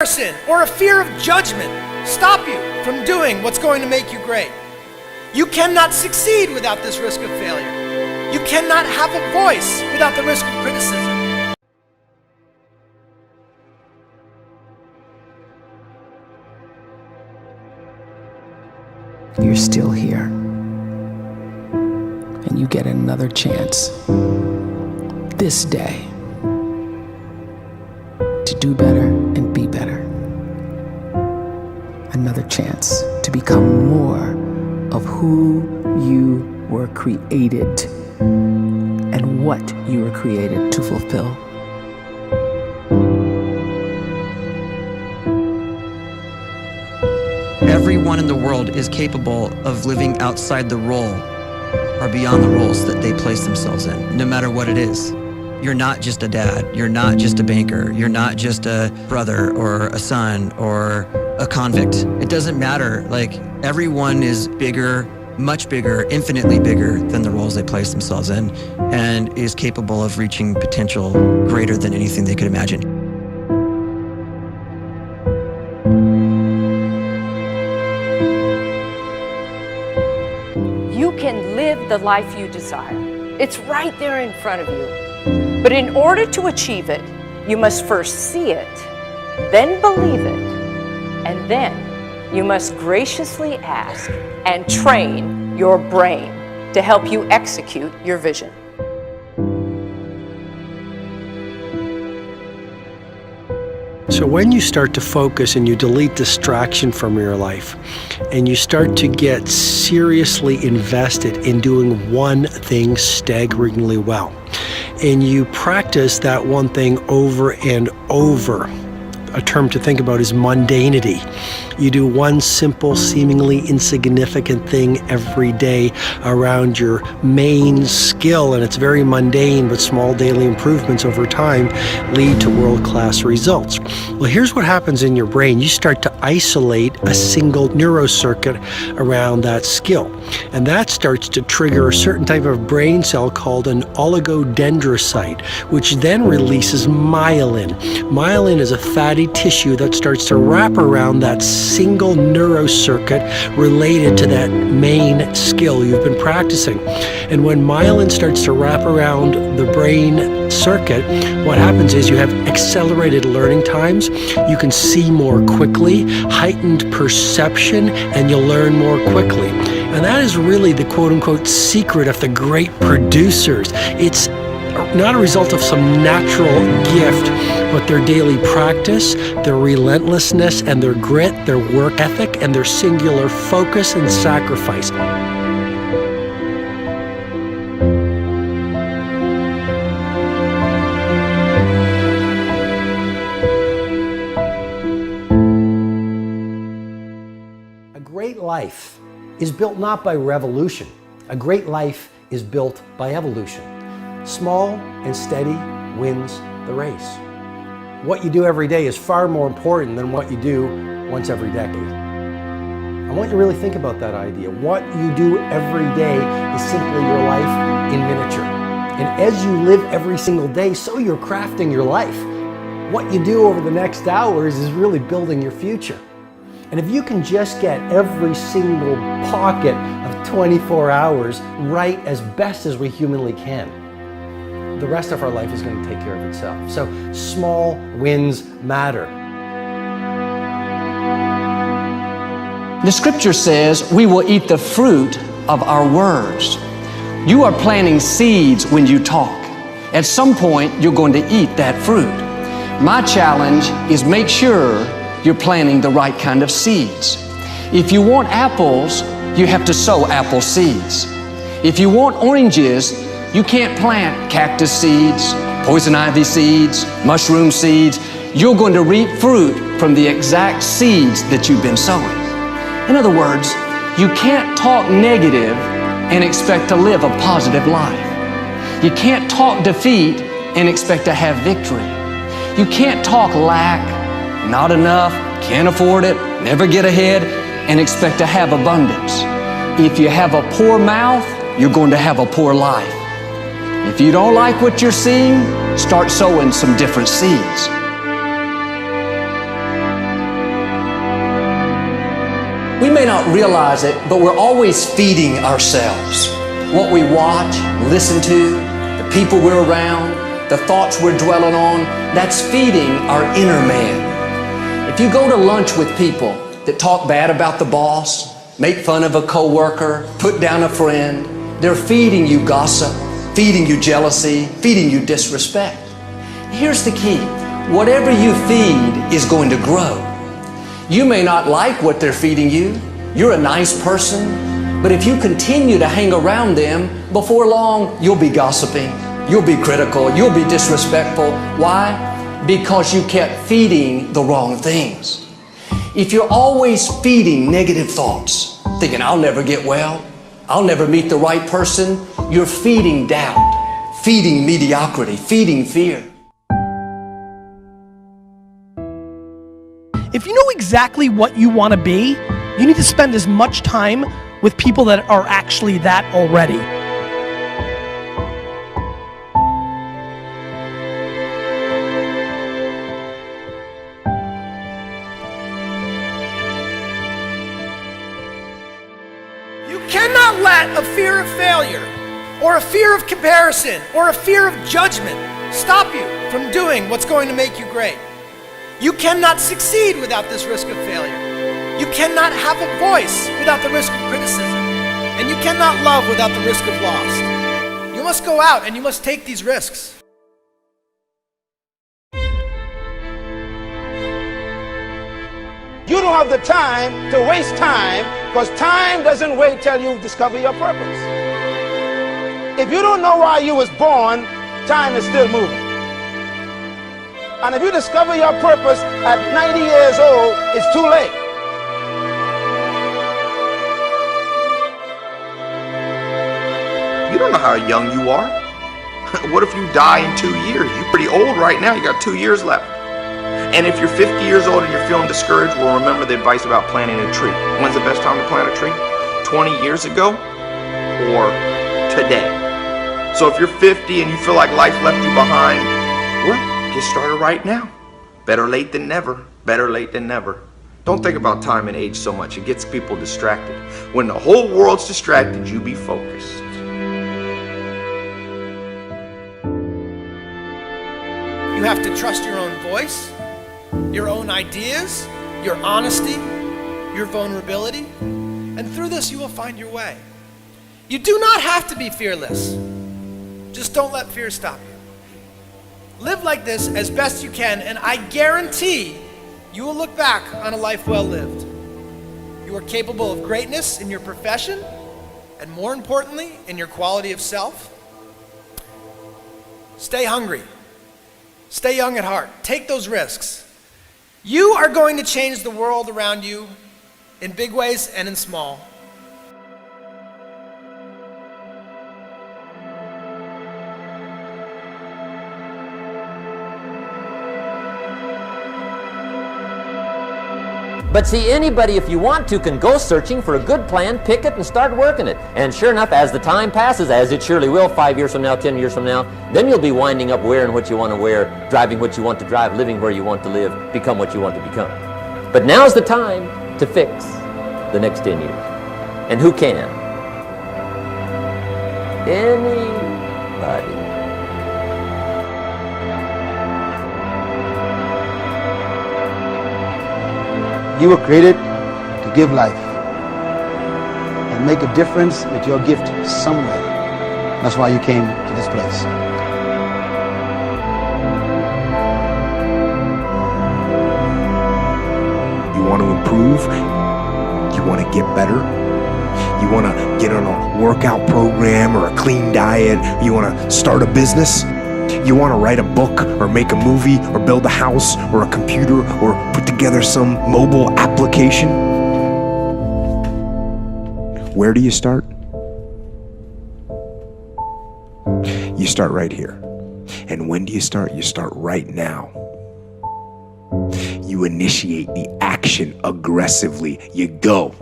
comparison or a fear of judgment stop you from doing what's going to make you great. You cannot succeed without this risk of failure. You cannot have a voice without the risk of criticism. You're still here, and you get another chance this day to do better and be better. Another chance to become more of who you were created and what you were created to fulfill. Everyone in the world is capable of living outside the role or beyond the roles that they place themselves in, no matter what it is. You're not just a dad, you're not just a banker, you're not just a brother or a son or a convict. It doesn't matter. Like, everyone is bigger, much bigger, infinitely bigger than the roles they place themselves in, and is capable of reaching potential greater than anything they could imagine. You can live the life you desire. It's right there in front of you. But in order to achieve it, you must first see it, then believe it, and then you must graciously ask and train your brain to help you execute your vision. So when you start to focus and you delete distraction from your life, and you start to get seriously invested in doing one thing staggeringly well, and you practice that one thing over and over, a term to think about is mundanity. You do one simple, seemingly insignificant thing every day around your main skill, and it's very mundane, but small daily improvements over time lead to world-class results. Well, here's what happens in your brain. You start to isolate a single neurocircuit around that skill, and that starts to trigger a certain type of brain cell called an oligodendrocyte, which then releases myelin. Myelin is a fatty tissue that starts to wrap around that single neurocircuit related to that main skill you've been practicing. And when myelin starts to wrap around the brain circuit, what happens is you have accelerated learning times, you can see more quickly, heightened perception, and you'll learn more quickly. And that is really the quote-unquote secret of the great producers. It's not a result of some natural gift, but their daily practice, their relentlessness and their grit, their work ethic, and their singular focus and sacrifice. A great life is built not by revolution. A great life is built by evolution. Small and steady wins the race. What you do every day is far more important than what you do once every decade. I want you to really think about that idea. What you do every day is simply your life in miniature. And as you live every single day, so you're crafting your life. What you do over the next hours is really building your future. And if you can just get every single pocket of 24 hours right as best as we humanly can, the rest of our life is going to take care of itself. So small wins matter. The scripture says we will eat the fruit of our words. You are planting seeds when you talk. At some point, you're going to eat that fruit. My challenge is make sure you're planting the right kind of seeds. If you want apples, you have to sow apple seeds. If you want oranges, you can't plant cactus seeds, poison ivy seeds, mushroom seeds. You're going to reap fruit from the exact seeds that you've been sowing. In other words, you can't talk negative and expect to live a positive life. You can't talk defeat and expect to have victory. You can't talk lack, not enough, can't afford it, never get ahead, and expect to have abundance. If you have a poor mouth, you're going to have a poor life. If you don't like what you're seeing, start sowing some different seeds. We may not realize it, but we're always feeding ourselves. What we watch, listen to, the people we're around, the thoughts we're dwelling on, that's feeding our inner man. If you go to lunch with people that talk bad about the boss, make fun of a coworker, put down a friend, they're feeding you gossip, feeding you jealousy, feeding you disrespect. Here's the key. Whatever you feed is going to grow. You may not like what they're feeding you. You're a nice person. But if you continue to hang around them, before long, you'll be gossiping. You'll be critical. You'll be disrespectful. Why? Because you kept feeding the wrong things. If you're always feeding negative thoughts, thinking, I'll never get well, I'll never meet the right person, you're feeding doubt, feeding mediocrity, feeding fear. If you know exactly what you want to be, you need to spend as much time with people that are actually that already. You cannot let a fear of failure, or a fear of comparison, or a fear of judgment stop you from doing what's going to make you great. You cannot succeed without this risk of failure. You cannot have a voice without the risk of criticism. And you cannot love without the risk of loss. You must go out and you must take these risks. You don't have the time to waste time, because time doesn't wait till you discover your purpose. If you don't know why you was born, time is still moving. And if you discover your purpose at 90 years old, it's too late. You don't know how young you are. What if you die in 2 years? You're pretty old right now. You got 2 years left. And if you're 50 years old and you're feeling discouraged, well, remember the advice about planting a tree. When's the best time to plant a tree? 20 years ago or today? So if you're 50 and you feel like life left you behind, well, get started right now. Better late than never. Better late than never. Don't think about time and age so much. It gets people distracted. When the whole world's distracted, you be focused. You have to trust your own voice, your own ideas, your honesty, your vulnerability, and through this you will find your way. You do not have to be fearless. Just don't let fear stop you. Live like this as best you can, and I guarantee you will look back on a life well lived. You are capable of greatness in your profession, and more importantly, in your quality of self. Stay hungry. Stay young at heart. Take those risks. You are going to change the world around you in big ways and in small. But see, anybody, if you want to, can go searching for a good plan, pick it, and start working it. And sure enough, as the time passes, as it surely will 5 years from now, 10 years from now, then you'll be winding up wearing what you want to wear, driving what you want to drive, living where you want to live, become what you want to become. But now's the time to fix the next 10 years. And who can? Anybody. You were created to give life and make a difference with your gift somewhere. That's why you came to this place. You want to improve? You want to get better? You want to get on a workout program or a clean diet? You want to start a business? You want to write a book or make a movie or build a house or a computer or put together some mobile application? Where do you start? You start right here. And when do you start? You start right now. You initiate the action aggressively. You go.